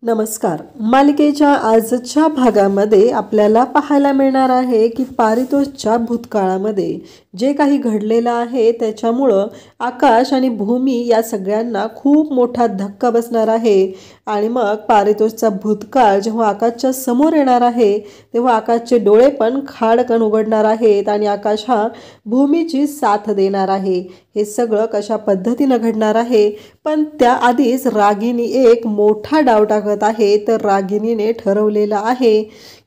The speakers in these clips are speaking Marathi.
नमस्कार. मालिकेच्या आजच्या भागामध्ये आपल्याला पाहायला मिळणार आहे की पारितोषच्या भूतकाळामध्ये जे काही घडलेलं आहे त्याच्यामुळं आकाश आणि भूमी या सगळ्यांना खूप मोठा धक्का बसणार आहे. आणि मग पारितोषचा भूतकाळ जेव्हा आकाशच्या समोर येणार आहे तेव्हा आकाशचे डोळे पण खाडकन उघडणार आहेत आणि आकाश हा भूमीची साथ देणार आहे. हे सगळं कशा पद्धतीनं घडणार आहे, पण त्याआधीच रागिनी एक मोठा डाव टाकत आहे. तर रागिनीने ठरवलेलं आहे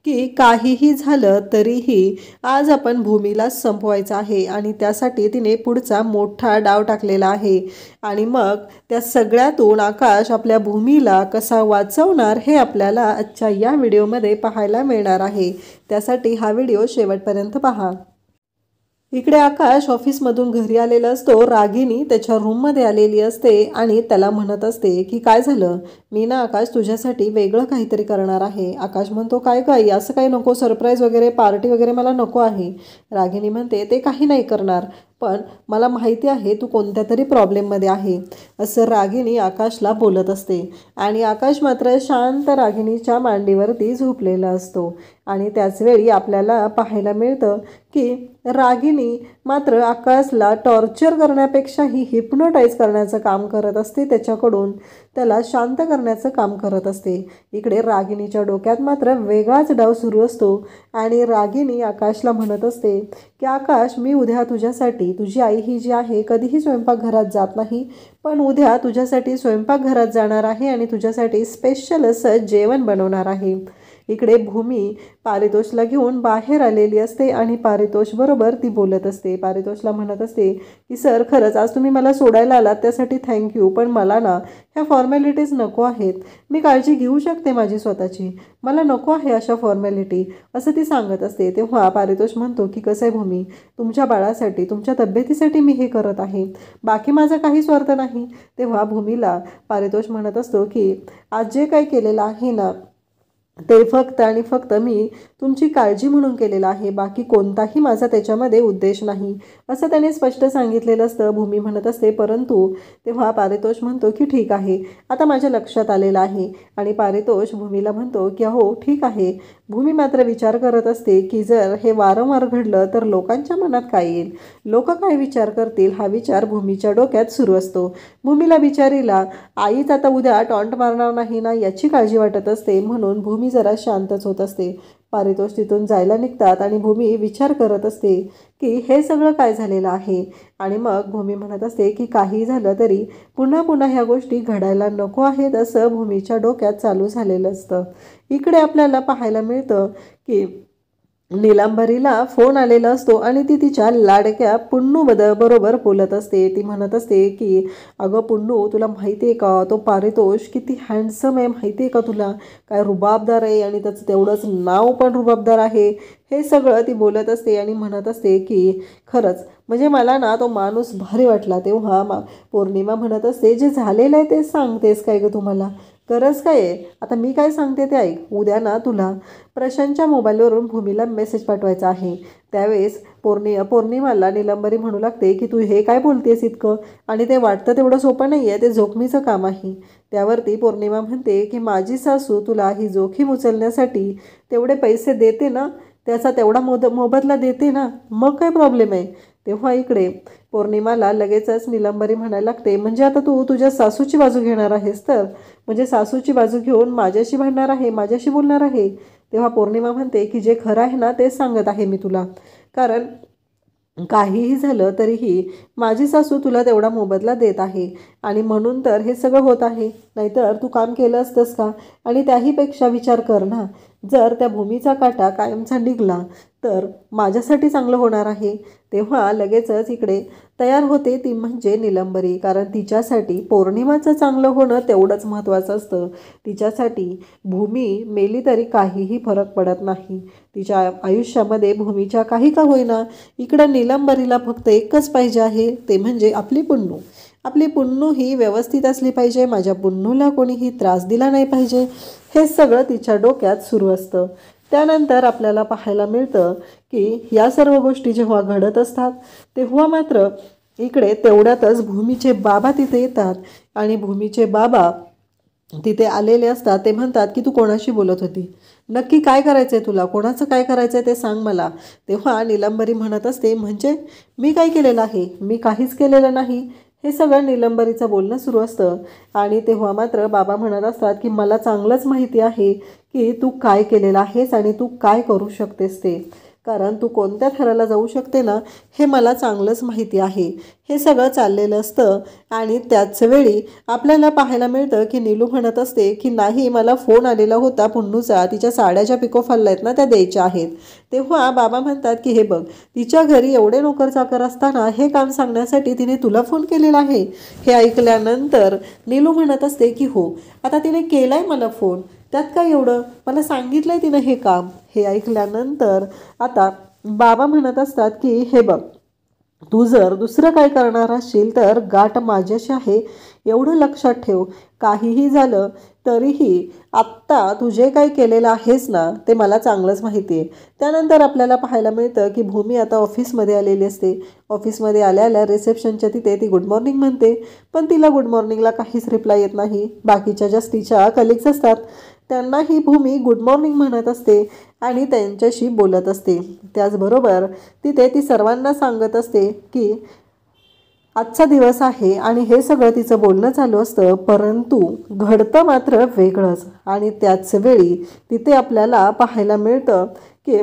की काहीही झालं तरीही आज आपण भूमीला संपवायचं आहे आणि त्यासाठी तिने पुढचा मोठा डाव टाकलेला आहे. आणि मग त्या सगळ्यातून आकाश आपल्या भूमीला कसा वाचवणार हे आपल्याला आजच्या या व्हिडिओमध्ये पाहायला मिळणार आहे. त्यासाठी हा व्हिडिओ शेवटपर्यंत पहा. इकडे आकाश ऑफिसमधून घरी आलेला असतो. रागिनी त्याच्या रूममध्ये आलेली असते आणि त्याला म्हणत असते की काय झालं, मी ना आकाश तुझ्यासाठी वेगळं काहीतरी करणार आहे. आकाश म्हणतो काय काय, असं काही नको, सरप्राईज वगैरे पार्टी वगैरे मला नको आहे. रागिनी म्हणते ते काही नाही करणार, पण मला माहिती आहे तू कोणत्या तरी प्रॉब्लेममध्ये आहे, असं रागिनी आकाशला बोलत असते. आणि आकाश मात्र शांत रागिनीच्या मांडीवरती झोपलेला असतो. आणि त्याचवेळी आपल्याला पाहायला मिळतं की रागिनी मात्र आकाशला टॉर्चर करण्यापेक्षाही हिप्नोटाईज करण्याचं काम करत असते. त्याच्याकडून त्याला शांत करण्याचं काम करत असते. इकडे रागिनीच्या डोक्यात मात्र वेगळाच डाव सुरू असतो आणि रागिनी आकाशला म्हणत असते की आकाश, मी उद्या तुझ्यासाठी, तुझी आई ही जी आहे कधीही स्वयंपाकघरात जात नाही, पण उद्या तुझ्यासाठी स्वयंपाकघरात जाणार आहे आणि तुझ्यासाठी स्पेशल असं जेवण बनवणार आहे. इकडे भूमी पारितोषला घेऊन बाहेर आलेली असते आणि पारितोष बरोबर ती बोलत असते. पारितोषला म्हणत असते की सर, खरंच आज तुम्ही मला सोडायला आलात त्यासाठी थँक्यू, पण मला ना ह्या फॉर्मॅलिटीज नको आहेत. मी काळजी घेऊ शकते माझी स्वतःची, मला नको आहे अशा फॉर्मॅलिटी, असं ती सांगत असते. तेव्हा पारितोष म्हणतो की कसं आहे भूमी, तुमच्या बाळासाठी, तुमच्या तब्येतीसाठी मी हे करत आहे, बाकी माझा काही स्वार्थ नाही. तेव्हा भूमीला पारितोष म्हणत असतो की आज जे काही केलेलं आहे ना ते फक्त आणि फक्त मी तुमची काळजी म्हणून केलेलं आहे, बाकी कोणताही माझा त्याच्यामध्ये उद्देश नाही, असं त्याने स्पष्ट सांगितलेलं असतं. भूमी म्हणत असते परंतु, तेव्हा पारितोष म्हणतो की ठीक आहे, आता माझ्या लक्षात आलेलं आहे. आणि पारितोष भूमीला म्हणतो की हो ठीक आहे. भूमी मात्र विचार करत असते की जर हे वारंवार घडलं तर लोकांच्या मनात काय येईल, लोक काय विचार करतील, हा विचार भूमीच्या डोक्यात सुरू असतो. भूमीला बिचारीला आईच आता उद्या टॉन्ट मारणार नाही ना याची काळजी वाटत असते, म्हणून भूमी जरा शांतच होत असते. पारितोष तिथून जायला निघतात आणि भूमी विचार करत असते की हे सगळं काय झालेलं आहे. आणि मग भूमी म्हणत असते की काही झालं तरी पुन्हा पुन्हा ह्या गोष्टी घडायला नको आहेत, असं भूमीच्या डोक्यात चालू झालेलं असतं. इकडे आपल्याला पाहायला मिळतं की नीलांबरीला फोन आलेला असतो आणि ती तिच्या लाडक्या पुन्नू बरोबर बोलत असते. ती म्हणत असते की अगं पुन्नू, तुला माहिती आहे का तो पारितोष किती हँडसम आहे, माहिती आहे का तुला, काय रुबाबदार आहे आणि त्याचं तेवढंच नाव पण रुबाबदार आहे. हे सगळं ती बोलत असते आणि म्हणत असते की खरंच म्हणजे मला ना तो माणूस भारी वाटला. तेव्हा पौर्णिमा म्हणत असते जे झालेलं आहे ते सांगतेस काय गं, तुम्हाला गरज काय आहे, आता मी काय सांगते ते ऐक. उद्या ना तुला प्रशांतच्या मोबाईलवरून भूमीला मेसेज पाठवायचा आहे. त्यावेळेस पौर्णिमाला नीलंबरी म्हणू लागते की तू हे काय बोलतेस इतकं, आणि ते वाटतं तेवढं सोपं नाही आहे, ते जोखमीचं काम आहे. त्यावरती पौर्णिमा म्हणते की माझी सासू तुला ही जोखीम उचलण्यासाठी तेवढे पैसे देते ना, त्याचा तेवढा मोबदला देते ना, मग काय प्रॉब्लेम आहे. तेव्हा इकडे पौर्णिमाला लगेचच नीलंबरी म्हणायला लागते म्हणजे आता तू तुझ्या सासूची बाजू घेणार आहेस, तर म्हणजे सासूची बाजू घेऊन माझ्याशी भांडणार आहे, माझ्याशी बोलणार आहे. तेव्हा पौर्णिमा म्हणते की जे खरं आहे ना तेच सांगत आहे मी तुला, कारण काहीही झालं तरीही माझी सासू तुला तेवढा मोबदला देत आहे आणि म्हणून तर हे सगळं होत आहे, नाहीतर तू काम केलं असतंस का. आणि त्याहीपेक्षा विचार कर ना, जर त्या भूमीचा काटा कायमचा निघाला तर माझ्यासाठी चांगलं होणार आहे. तेव्हा लगेचच इकडे तयार होते ती म्हणजे नीलंबरी, कारण तिच्यासाठी पौर्णिमाचं चांगलं होणं तेवढंच महत्त्वाचं असतं. तिच्यासाठी भूमी मेली तरी काहीही फरक पडत नाही. तिच्या आयुष्यामध्ये भूमीच्या काही का होईना इकडं नीलंबरीला फक्त एकच पाहिजे आहे, ते म्हणजे आपली पुन्नू. आपली पुन्नू ही व्यवस्थित असली पाहिजे, माझ्या पुन्नूला कोणीही त्रास दिला नाही पाहिजे, हे सगळं तिच्या डोक्यात सुरू असतं. त्यानंतर आपल्याला पाहायला मिळतं की या सर्व गोष्टी जेव्हा घडत असतात तेव्हा मात्र इकडे तेवढ्यातच भूमीचे बाबा तिथे येतात आणि भूमीचे बाबा तिथे आलेले असतात ते म्हणतात की तू कोणाशी बोलत होती, नक्की काय करायचं आहे तुला, कोणाचं काय करायचं आहे ते सांग मला. तेव्हा नीलंबरी म्हणत असते, म्हणजे मी काय केलेलं आहे, मी काहीच केलेलं नाही. हे सगळं नीलंबरीचं बोलणं सुरू असतं. आणि तेव्हा मात्र बाबा म्हणत असतात की मला चांगलंच माहिती आहे की तू काय केलेलं आहेस आणि तू काय करू शकतेस ते, कारण तू कोणत्या थराला जाऊ शकते ना हे मला चांगलंच माहिती आहे. हे सगळं चाललेलं असतं. आणि त्याच वेळी आपल्याला पाहायला मिळतं की नीलू म्हणत असते की नाही, मला फोन आलेला होता पुन्नूचा, तिच्या साड्या ज्या पिको फालल्या आहेत ना त्या द्यायच्या आहेत. तेव्हा बाबा म्हणतात की हे बघ, तिच्या घरी एवढे नोकर चाकर असताना हे काम सांगण्यासाठी तिने तुला फोन केलेला आहे. हे ऐकल्यानंतर नीलू म्हणत असते की हो, आता तिने केलाय मला फोन, त्यात काय एवढं, मला सांगितलंय तिनं हे काम. हे ऐकल्यानंतर आता बाबा म्हणत असतात की हे बघ, तू जर दुसरं काय करणार असशील तर गाठ माझ्याशी आहे एवढं लक्षात ठेव. काहीही झालं तरीही आत्ता तू जे काही केलेलं आहेस ना ते मला चांगलंच माहिती आहे. त्यानंतर आपल्याला पाहायला मिळतं की भूमी आता ऑफिसमध्ये आलेली असते. ऑफिसमध्ये आल्या रिसेप्शनच्या तिथे ती गुड मॉर्निंग म्हणते, पण तिला गुड मॉर्निंगला काहीच रिप्लाय येत नाही. बाकीच्या ज्या तिच्या कलिग्स असतात त्यांनाही भूमी गुड मॉर्निंग म्हणत असते आणि त्यांच्याशी बोलत असते. त्याचबरोबर तिथे ती सर्वांना सांगत असते की आजचा दिवस आहे आणि हे सगळं तिचं बोलणं चालू असतं. परंतु घडतं मात्र वेगळंच. आणि त्याच वेळी तिथे आपल्याला पाहायला मिळतं की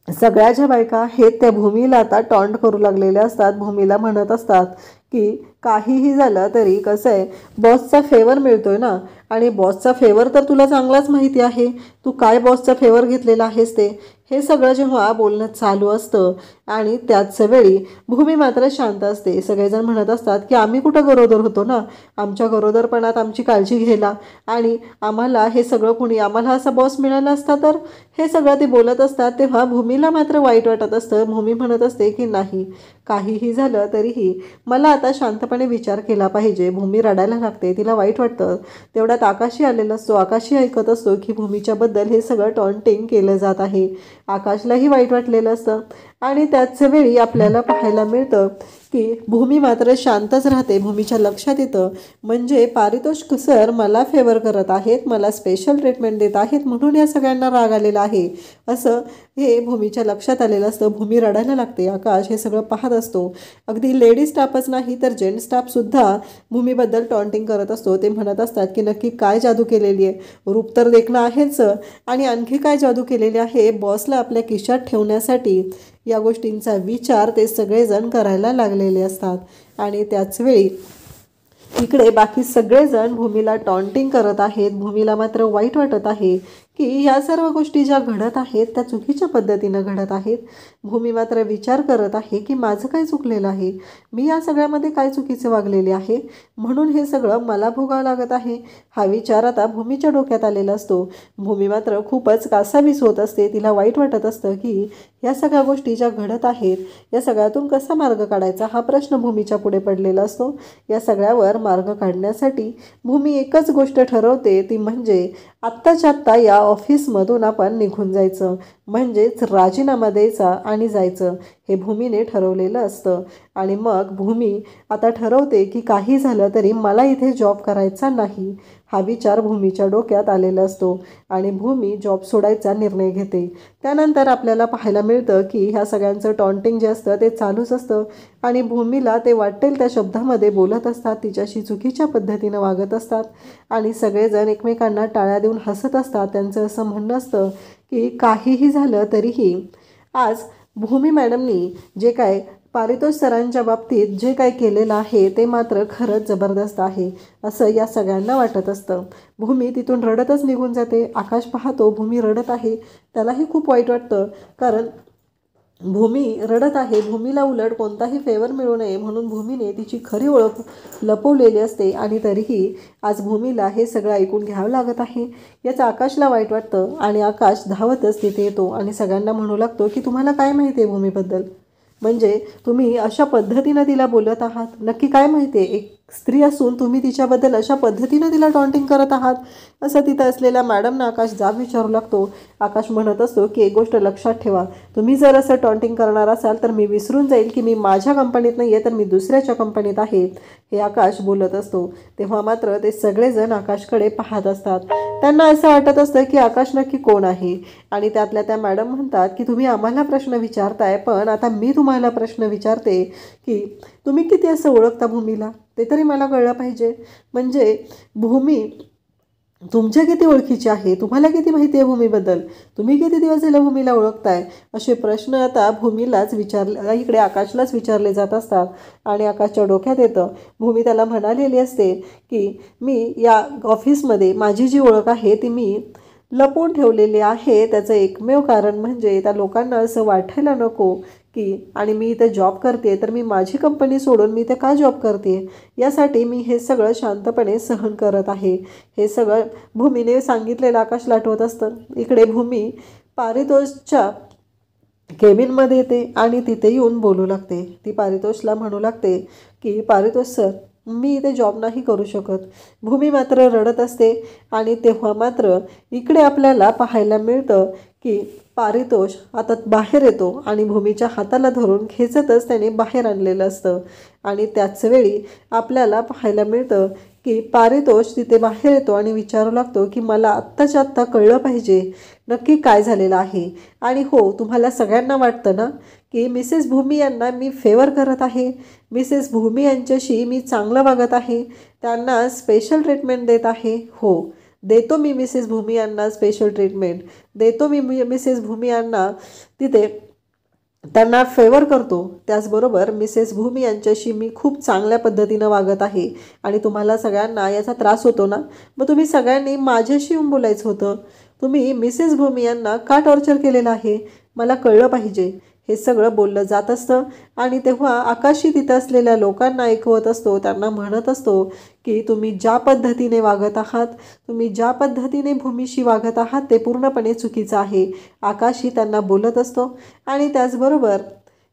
सगळ्या ज्या बायका आहेत त्या भूमीला आता टॉन्ट करू लागलेल्या असतात. भूमीला म्हणत असतात की काहीही झालं तरी कसं आहे, बॉसचा फेवर मिळतोय ना, आणि बॉसचा फेवर तर तुला चांगलाच माहिती आहे, तू काय बॉसचा फेवर घेतलेला आहेस ते. हे सगळं जेव्हा बोलणं चालू असतं आणि त्याच वेळी भूमी मात्र शांत असते. सगळेजण म्हणत असतात की आम्ही कुठं गरोदर होतो ना, आमच्या गरोदरपणात आमची काळजी घ्यायला आणि आम्हाला हे सगळं कुणी, आम्हाला असा बॉस मिळाला असता तर. हे सगळं ते बोलत असतात. तेव्हा भूमीला मात्र वाईट वाटत असतं. भूमी म्हणत असते की नाही, काहीही झालं तरीही मला आता शांतपणे विचार केला पाहिजे. भूमी रडायला लागते, तिला वाईट वाटतं. तेवढ्यात आकाशी आलेला असतो. आकाशी ऐकत असतो की भूमीच्याबद्दल हे सगळं टॉन्टिंग केलं जात आहे. आकाशलाही वाईट वाटलेलं असतं. आणि त्याच वेळी आपल्याला पाहायला मिळतं की भूमी मात्र शांतच राहते. भूमीच्या लक्षात येतं, म्हणजे पारितोषिक सर मला फेवर करत आहेत, मला स्पेशल ट्रीटमेंट देत आहेत, म्हणून या सगळ्यांना राग आलेला आहे, असं हे भूमीच्या लक्षात आलेलं असतं. भूमी रडायला लागते. आकाश हे सगळं पाहत असतो. अगदी लेडीज स्टाफच नाही तर जेंट्स स्टाफसुद्धा भूमीबद्दल टॉन्टिंग करत असतो. ते म्हणत असतात की नक्की काय जादू केलेली आहे, रूप तर देखणं आहेच, आणि आणखी काय जादू केलेली आहे बॉसला आपल्या खिशात ठेवण्यासाठी. या गोष्टींचा विचार ते सगळेजण करायला लागलेले असतात. आणि त्याच वेळी इकडे बाकी सगळेजण भूमीला टॉन्टिंग करत आहेत. भूमीला मात्र वाईट वाटत आहे की ह्या सर्व गोष्टी ज्या घडत आहेत त्या चुकीच्या पद्धतीनं घडत आहेत. भूमी मात्र विचार करत आहे की माझं काय चुकलेलं आहे, मी या सगळ्यामध्ये काय चुकीचे वागलेले आहे, म्हणून हे सगळं मला भोगावं लागत आहे. हा विचार आता भूमीच्या डोक्यात आलेला असतो. भूमी मात्र खूपच कासावीस होत असते. तिला वाईट वाटत असतं की या सगळ्या गोष्टी ज्या घडत आहेत या सगळ्यातून कसा मार्ग काढायचा हा प्रश्न भूमीच्या पुढे पडलेला असतो. या सगळ्यावर मार्ग काढण्यासाठी भूमी एकच गोष्ट ठरवते, ती म्हणजे आत्ताच्या आत्ता या ऑफिसमधून आपण निघून जायचं, म्हणजेच राजीनामा द्यायचा आणि जायचं. हे भूमीने ठरवलेलं असतं. आणि मग भूमी आता ठरवते की काही झालं तरी मला इथे जॉब करायचा नाही. हा विचार भूमीच्या डोक्यात आलेला असतो आणि भूमी जॉब सोडायचा निर्णय घेते. त्यानंतर आपल्याला पाहायला मिळतं की ह्या सगळ्यांचं टॉन्टिंग जे असतं ते चालूच असतं आणि भूमीला ते वाटेल त्या शब्दामध्ये बोलत असतात, तिच्याशी चुकीच्या पद्धतीनं वागत असतात आणि सगळेजण एकमेकांना टाळ्या देऊन हसत असतात. त्यांचं असं म्हणणं असतं की काहीही झालं तरीही आज भूमी मॅडमनी जे काय पारितोष सरांच्या बाबतीत जे काय केलेलं आहे ते मात्र खरंच जबरदस्त आहे असं या सगळ्यांना वाटत असतं. भूमी तिथून रडतच निघून जाते. आकाश पाहतो भूमी रडत आहे, त्यालाही खूप वाईट वाटतं, कारण भूमी रडत आहे. भूमीला उलट कोणताही फेवर मिळू नये म्हणून भूमीने तिची खरी ओळख लपवलेली असते आणि तरीही आज भूमीला हे सगळं ऐकून घ्यावं लागत आहे. याचं आकाशला वाईट वाटतं आणि आकाश धावतच तिथे येतो आणि सगळ्यांना म्हणू लागतो की तुम्हाला काय माहिती आहे भूमीबद्दल, म्हणजे तुम्ही अशा पद्धतीनं तिला बोलत आहात, नक्की काय माहिती आहे, एक स्त्री असून तुम्ही तिच्याबद्दल अशा पद्धतीने तिला टॉन्टिंग करत आहात, असं तिथं असलेल्या मॅडमना आकाश जाब विचारू लागतो. आकाश म्हणत असतो की एक गोष्ट लक्षात ठेवा, तुम्ही जर असं टॉन्टिंग करणार असाल तर मी विसरून जाईल की मी माझ्या कंपनीत नाही आहे तर मी दुसऱ्याच्या कंपनीत आहे, हे आकाश बोलत असतो. तेव्हा मात्र ते सगळेजण आकाशकडे पाहत असतात. त्यांना असं वाटत असतं की आकाश नक्की कोण आहे. आणि त्यातल्या त्या मॅडम म्हणतात की तुम्ही आम्हाला प्रश्न विचारताय, पण आता मी तुम्हाला प्रश्न विचारते की तुम्ही किती असं ओळखता भूमीला, ते तरी मला कळलं पाहिजे. म्हणजे भूमी तुमच्या किती ओळखीची आहे, तुम्हाला किती माहिती आहे भूमीबद्दल, तुम्ही किती दिवस झाले भूमीला ओळखताय, असे प्रश्न आता भूमीलाच इकडे आकाशलाच विचारले जात असतात. आणि आकाशच्या डोक्यात येतं, भूमी त्याला म्हणालेली असते की मी या ऑफिसमध्ये माझी जी ओळख आहे ती मी लपवून ठेवलेली आहे. त्याचं एकमेव कारण म्हणजे त्या लोकांना असं वाटायला नको की आणि मी इथे जॉब करते तर मी माझी कंपनी सोडून मी इथे का जॉब करते, यासाठी मी हे सगळं शांतपणे सहन करत आहे. हे सगळं भूमीने सांगितलेलं आकाशला आठवत असतं. इकडे भूमी पारितोषच्या केबिनमध्ये येते आणि तिथे येऊन बोलू लागते. ती पारितोषला म्हणू लागते की पारितोष सर, मी इथे जॉब नाही करू शकत. भूमी मात्र रडत असते. आणि तेव्हा मात्र इकडे आपल्याला पाहायला मिळतं की पारितोष आता बाहेर येतो आणि भूमीच्या हाताला धरून खेचतच त्याने बाहेर आणलेलं असतं. आणि त्याच वेळी आपल्याला पाहायला मिळतं की पारितोष तिथे बाहेर येतो आणि विचारू लागतो की मला आत्ताच्या आत्ता कळलं पाहिजे नक्की काय झालेलं आहे. आणि हो, तुम्हाला सगळ्यांना वाटतं ना की मिसेस भूमी यांना मी फेवर करत आहे, मिसेस भूमी यांच्याशी मी चांगलं वागत आहे, त्यांना स्पेशल ट्रीटमेंट देत आहे. हो, देतो मी मिसेस भूमी यांना स्पेशल ट्रीटमेंट, देतो मी मिसेस भूमी यांना तिथे त्यांना फेवर करतो. त्याचबरोबर मिसेस भूमी यांच्याशी मी खूप चांगल्या पद्धतीनं वागत आहे. आणि तुम्हाला सगळ्यांना याचा त्रास होतो ना, मग तुम्ही सगळ्यांनी माझ्याशी येऊन बोलायचं होतं. तुम्ही मिसेस भूमी यांना का टॉर्चर केलेलं आहे, मला कळलं पाहिजे. हे सगळं बोललं जात असतं. आणि तेव्हा आकाशी तिथं असलेल्या लोकांना ऐकवत असतो. त्यांना म्हणत असतो की तुम्ही ज्या पद्धतीने वागत आहात, तुम्ही ज्या पद्धतीने भूमीशी वागत आहात ते पूर्णपणे चुकीचं आहे. आकाशी त्यांना बोलत असतो. आणि त्याचबरोबर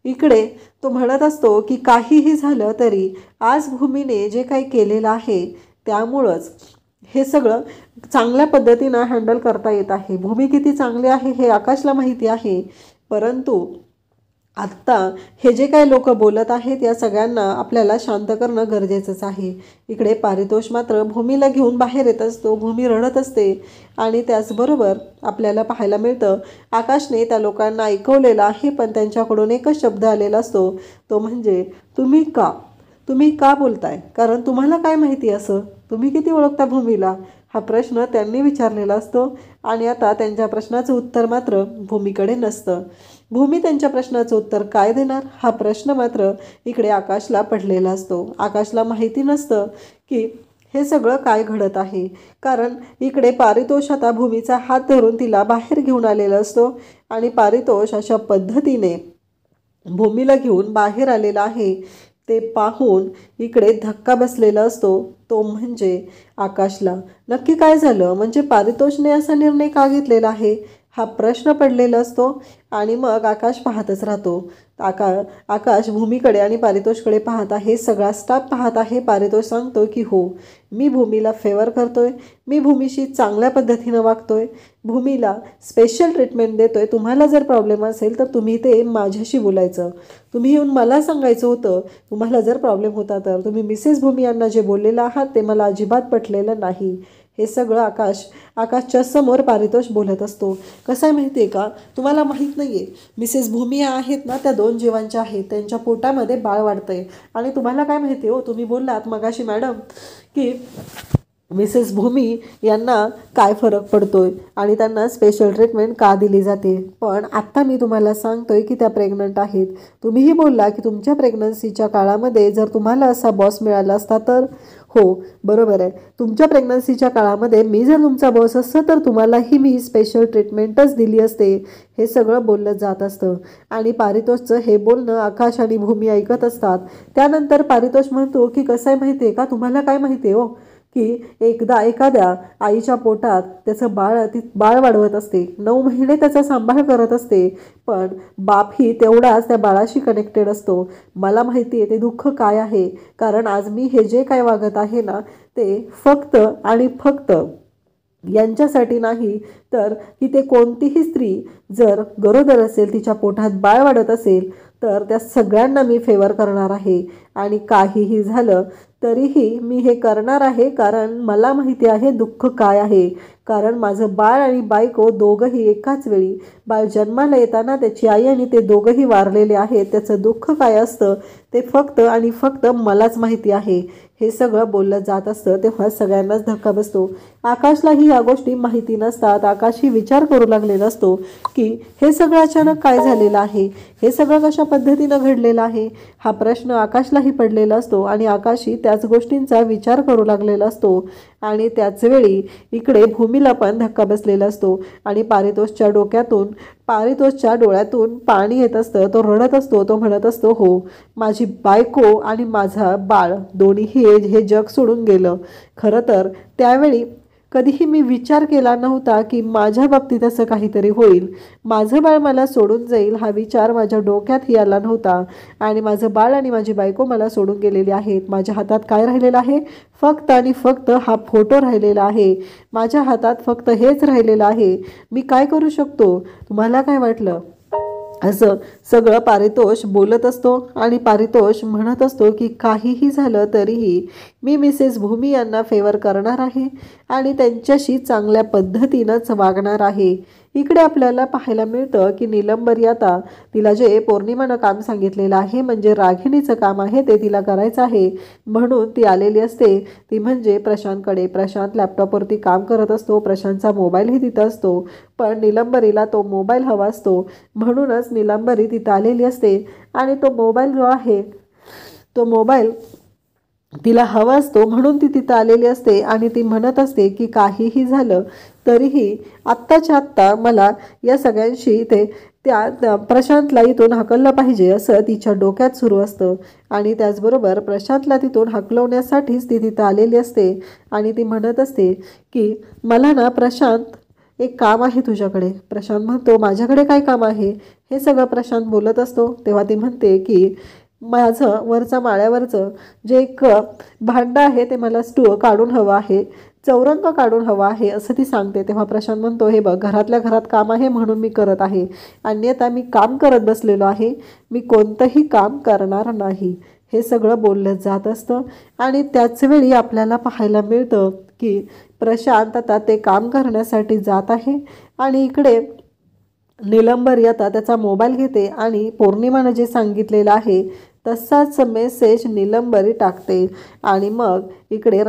इकडे तो म्हणत असतो की काहीही झालं तरी आज भूमीने जे काही केलेलं आहे त्यामुळंच हे सगळं चांगल्या पद्धतीनं हँडल करता येत आहे. भूमी किती चांगली आहे हे आकाशला माहिती आहे. परंतु आत्ता हे जे काही लोक बोलत आहेत या सगळ्यांना आपल्याला शांत करणं गरजेचंच आहे. इकडे पारितोष मात्र भूमीला घेऊन बाहेर येत असतो. भूमी रडत असते. आणि त्याचबरोबर आपल्याला पाहायला मिळतं आकाशने त्या लोकांना ऐकवलेलं आहे, पण त्यांच्याकडून एकच शब्द आलेला असतो, तो म्हणजे तुम्ही का बोलताय, कारण तुम्हाला काय माहिती असं, तुम्ही किती ओळखता भूमीला, हा प्रश्न त्यांनी विचारलेला असतो. आणि आता त्यांच्या प्रश्नाचं उत्तर मात्र भूमीकडे नसतं. भूमी त्यांच्या प्रश्नाचं उत्तर काय देणार हा प्रश्न मात्र इकडे आकाशला पडलेला असतो. आकाशला माहिती नसतं की हे सगळं काय घडत आहे, कारण इकडे पारितोष आता भूमीचा हात धरून तिला बाहेर घेऊन आलेला असतो. आणि पारितोष अशा पद्धतीने भूमीला घेऊन बाहेर आलेला आहे ते पाहून इकडे धक्का बसलेला असतो. तो म्हणजे आकाशला नक्की काय झालं, म्हणजे पारितोषने असा निर्णय का घेतलेला आहे हा प्रश्न पडलेला असतो. आणि मग आकाश पाहतच राहतो. आकाश भूमीकडे आणि पारितोषकडे पाहत आहे. सगळा स्टाफ पाहत आहे. पारितोष सांगतो की हो, मी भूमीला फेवर करतोय, मी भूमीशी चांगल्या पद्धतीनं वागतोय, भूमीला स्पेशल ट्रीटमेंट देतोय. तुम्हाला जर प्रॉब्लेम असेल तर तुम्ही ते माझ्याशी बोलायचं, तुम्ही येऊन मला सांगायचं होतं. तुम्हाला जर प्रॉब्लेम होता तर तुम्ही मिसेस भूमी यांना जे बोललेलं आहात ते मला अजिबात पटलेलं नाही. हे सगळं आकाशच्या समोर पारितोष बोलत असतो. कसं आहे माहिती आहे का, तुम्हाला माहीत नाही आहे मिसेस भूमी आहेत ना, त्या 2 जीवांच्या आहेत, त्यांच्या पोटामध्ये बाळ वाढतंय. आणि तुम्हाला काय माहिती हो, तुम्ही बोललात मगाशी मॅडम की मिसेस भूमी यांना काय फरक पडतोय आणि त्यांना स्पेशल ट्रीटमेंट का दिली जाते, पण आत्ता मी तुम्हाला सांगतोय की त्या प्रेग्नंट आहेत. तुम्हीही बोलला की तुमच्या प्रेग्नन्सीच्या काळामध्ये जर तुम्हाला असा बॉस मिळाला असता तर, हो बरोबर आहे, तुमच्या प्रेग्नन्सीच्या काळामध्ये मी जर तुमचा बॉस असतं तर तुम्हालाही मी स्पेशल ट्रीटमेंटच दिली असते. हे सगळं बोललं जात असतं. आणि पारितोषचं हे बोलणं आकाश आणि भूमी ऐकत असतात. त्यानंतर पारितोष म्हणतो की कसं आहे माहिती आहे का, तुम्हाला काय माहिती आहे हो, की एकदा एखाद्या आईच्या पोटात त्याचं बाळ वाढवत असते, 9 महिने त्याचा सांभाळ करत असते, पण बापही तेवढाच त्या बाळाशी कनेक्टेड असतो. मला माहिती आहे ते दुःख काय आहे, कारण आज मी हे जे काय वागत आहे ना ते फक्त आणि फक्त यांच्यासाठी नाही, तर की ते कोणतीही स्त्री जर गरोदर असेल, तिच्या पोटात बाळ वाढत असेल, तर त्या सगळ्यांना मी फेवर करणार आहे. आणि काहीही झालं तरीही मी हे करणार आहे, कारण मला माहिती आहे दुःख काय आहे. कारण माझं बाळ आणि बायको दोघंही एकाच वेळी, बाळ जन्माला येताना त्याची आई आणि ते दोघंही वारलेले आहेत. त्याचं दुःख काय असतं ते फक्त आणि फक्त मलाच माहिती आहे. हे सगळं बोललं जात असतं तेव्हा सगळ्यांनाच धक्का बसतो. आकाशलाही या गोष्टी माहिती नसतात. आकाशही विचार करू लागलेला असतो की हे सगळं अचानक काय झालेलं आहे, हे सगळं कशा पद्धतीनं घडलेलं आहे. हा प्रश्न आकाशलाही पडलेला असतो आणि आकाशही त्याच गोष्टींचा विचार करू लागलेला असतो. आणि त्याच वेळी इकडे भूमीला पण धक्का बसलेला असतो आणि पारितोषच्या डोळ्यातून पाणी येत असतं. तो रडत असतो. तो म्हणत असतो, हो, माझी बायको आणि माझा बाळ दोन्हीही हे जग सोडून गेलं. खरं तर त्यावेळी कधीही मी विचार केला नव्हता की माझ्या बाबतीत असं काहीतरी होईल. माझं बाळ मला सोडून जाईल हा विचार माझ्या डोक्यातही आला नव्हता. आणि माझं बाळ आणि माझी बायको मला सोडून गेलेली आहेत. माझ्या हातात काय राहिलेलं आहे, फक्त आणि फक्त हा फोटो राहिलेला आहे. माझ्या हातात फक्त हेच राहिलेलं आहे. मी काय करू शकतो, तुम्हाला काय वाटलं? असं सगळं पारितोष बोलत असतो. आणि पारितोष म्हणत असतो की काहीही झालं तरीही मी मिसेस भूमी यांना फेवर करणार आहे आणि त्यांच्याशी चांगल्या पद्धतीनंच वागणार आहे. इकडे आपल्याला पाहायला मिळतं की निलंबरी आता तिला जे पौर्णिमानं काम सांगितलेलं आहे, म्हणजे रागिणीचं काम आहे, ते तिला करायचं आहे म्हणून ती आलेली असते. ती म्हणजे प्रशांतकडे. प्रशांत लॅपटॉपवरती काम करत असतो. प्रशांतचा मोबाईलही तिथं असतो, पण निलंबरीला तो मोबाईल हवा असतो. म्हणूनच निलंबरी तिथं आलेली असते. आणि तो मोबाईल जो आहे, तो मोबाईल तिला हवा असतो म्हणून ती तिथं आलेली असते. आणि ती म्हणत असते की काहीही झालं तरीही आत्ताच्या आत्ता मला या सगळ्यांशी त्या प्रशांतला इथून हाकललं पाहिजे, असं तिच्या डोक्यात सुरू असतं. आणि त्याचबरोबर प्रशांतला तिथून हाकलवण्यासाठीच ती तिथं आलेली असते. आणि ती म्हणत असते की मला ना प्रशांत, एक काम आहे तुझ्याकडे. प्रशांत म्हणतो, माझ्याकडे काय काम आहे? हे सगळं प्रशांत बोलत असतो. तेव्हा ती म्हणते की माझं वरचा माळ्यावरचं जे एक भांडं आहे ते मला काढून हवं आहे, चौरंग काढून हवा आहे, असं ती सांगते. तेव्हा प्रशांत म्हणतो, हे बघ, घरातल्या घरात काम आहे म्हणून मी करत आहे, अन्यथा मी काम करत बसलेलो आहे, मी कोणतंही काम करणार नाही. हे सगळं बोललं जात असतं. आणि त्याच वेळी आपल्याला पाहायला मिळतं की प्रशांत आता ते काम करण्यासाठी जात आहे. आणि इकडे निलंबरी आता त्याचा मोबाईल घेते आणि पौर्णिमानं जे सांगितलेलं आहे तसाच मेसेज निलंबरी टाकते. आणि मग इकडे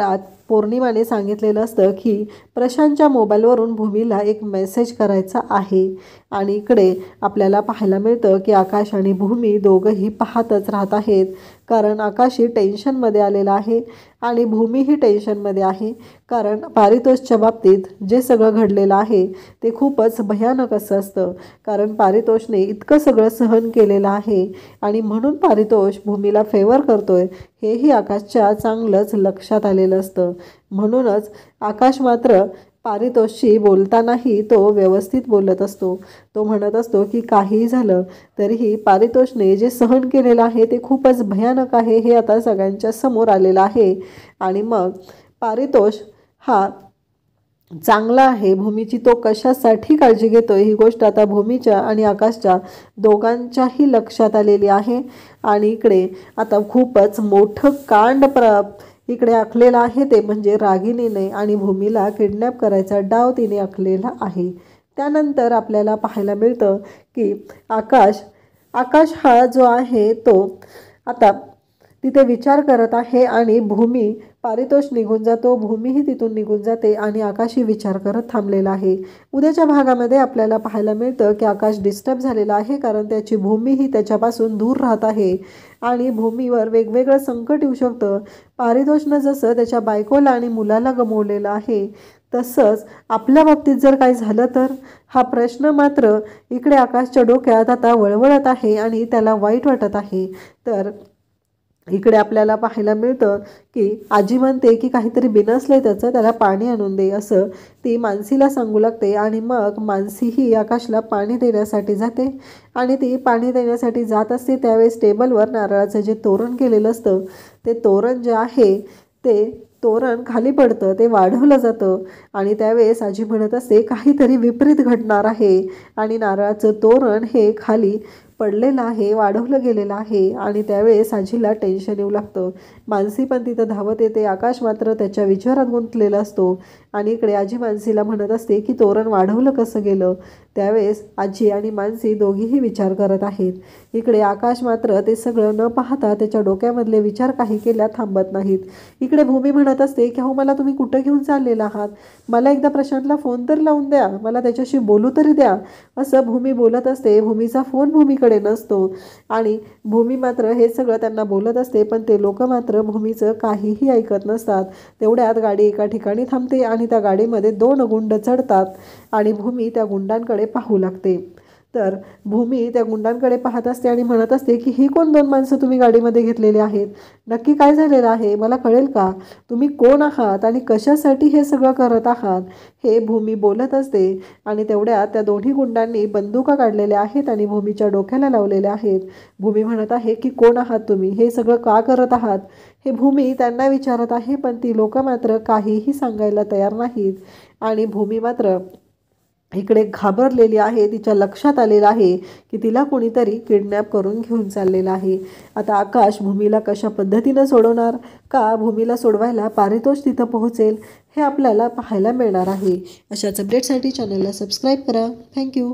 पौर्णिमाने सांगितलेलं असतं की प्रशांतच्या मोबाईलवरून भूमीला एक मेसेज करायचा आहे. आणि इकडे आपल्याला पाहायला मिळतं की आकाश आणि भूमी दोघंही पाहतच राहत आहेत, कारण आकाशही टेन्शनमध्ये आलेला आहे आणि भूमीही टेन्शनमध्ये आहे. कारण पारितोषच्या बाबतीत जे सगळं घडलेलं आहे ते खूपच भयानक असं असतं, कारण पारितोषने इतकं सगळं सहन केलेलं आहे आणि म्हणून पारितोष भूमीला फेवर करतोय हेही आकाशच्या चांगलंच लक्षात आलेलं असतं. म्हणूनच आकाश मात्र पारितोषशी बोलतानाही तो व्यवस्थित बोलत असतो. तो म्हणत असतो की काहीही झालं तरीही पारितोषने जे सहन केलेलं आहे ते खूपच भयानक आहे, हे आता सगळ्यांच्या समोर आलेलं आहे. आणि मग पारितोष हा चांगला आहे, भूमीची तो कशासाठी काळजी घेतोय ही गोष्ट आता भूमीच्या आणि आकाशच्या दोघांच्याही लक्षात आलेली आहे. आणि इकडे आता खूपच मोठं कांड इकडे आखलेलं आहे, ते म्हणजे रागिणीने आणि भूमीला किडनॅप करायचा डाव तिने आखलेला आहे. त्यानंतर आपल्याला पाहायला मिळतं की आकाश हा जो आहे तो आता तिथे विचार करत आहे आणि पारितोष निघून जातो, भूमीही तिथून निघून जाते आणि आकाशही विचार करत थांबलेला आहे. उद्याच्या भागामध्ये आपल्याला पाहायला मिळतं की आकाश डिस्टर्ब झालेला आहे, कारण त्याची भूमीही त्याच्यापासून दूर राहत आहे आणि भूमीवर वेगवेगळं संकट येऊ शकतं. पारितोषनं जसं त्याच्या बायकोला आणि मुलाला गमावलेलं आहे, तसंच आपल्या बाबतीत जर काय झालं तर हा प्रश्न मात्र इकडे आकाशच्या डोक्यात आता वळवळत आहे आणि त्याला वाईट वाटत आहे. तर इकडे आपल्याला पाहायला मिळतं की आजी म्हणते की काहीतरी बिनसलंय त्याचं, त्याला पाणी आणून दे असं ती मानसीला सांगू लागते. आणि मग मानसी ही आकाशला पाणी देण्यासाठी जाते आणि ती पाणी देण्यासाठी जात असते त्यावेळेस टेबलवर नारळाचं जे तोरण केलेलं असतं ते तोरण जे आहे ते तोरण खाली पडतं, ते वाढवलं जातं. आणि त्यावेळेस आजी म्हणत असते काहीतरी विपरीत घडणार आहे आणि नारळाचं तोरण हे खाली पडलेलं आहे, वाढवलं गेलेलं आहे. आणि त्यावेळेस आजीला टेन्शन येऊ लागतं. मानसी पण तिथं धावत येते. आकाश मात्र त्याच्या विचारात गुंतलेला असतो आणि इकडे आजी मानसीला म्हणत असते की तोरण वाढवलं कसं गेलं. त्यावेळेस आजी आणि मानसी दोघीही विचार करत आहेत. इकडे आकाश मात्र ते सगळं न पाहता त्याच्या डोक्यामधले विचार काही केल्या थांबत नाहीत. इकडे भूमी म्हणत असते की अहो मला तुम्ही कुठं घेऊन चाललेला आहात, मला एकदा प्रशांतला फोन तर लावून द्या, मला त्याच्याशी बोलू तरी द्या असं भूमी बोलत असते. भूमीचा फोन भूमीकडे नसतो आणि भूमी मात्र हे सगळं त्यांना बोलत असते, पण ते लोक मात्र भूमीचं काहीही ऐकत नसतात. तेवढ्यात गाडी एका ठिकाणी थांबते आणि त्या गाडीमध्ये 2 गुंड चढतात आणि भूमी त्या गुंडांकडे पाहू लागते. तर भूमी त्या गुंडांकडे पाहत असते आणि म्हणत असते की ही कोण 2 माणसं तुम्ही गाडीमध्ये घेतलेली आहेत, नक्की काय झालेलं आहे, मला कळेल का, तुम्ही कोण आहात आणि कशासाठी हे सगळं करत आहात, हे भूमी बोलत असते. आणि तेवढ्यात त्या दोन्ही गुंडांनी बंदुका काढलेल्या आहेत आणि भूमीच्या डोक्याला लावलेल्या आहेत. भूमी म्हणत आहे की कोण आहात तुम्ही, हे सगळं का करत आहात, हे भूमी त्यांना विचारत आहे. पण ती लोक मात्र काहीही सांगायला तयार नाहीत आणि भूमी मात्र इकडे घाबरलेली आहे. तिच्या लक्षात आलेलं आहे की तिला कोणीतरी किडनॅप करून घेऊन चाललेलं आहे. आता आकाश भूमीला कशा पद्धतीनं सोडवणार, का भूमीला सोडवायला पारितोष तिथं पोहोचेल, हे आपल्याला पाहायला मिळणार आहे. अशाच अपडेटसाठी चॅनलला सबस्क्राईब करा. थँक्यू.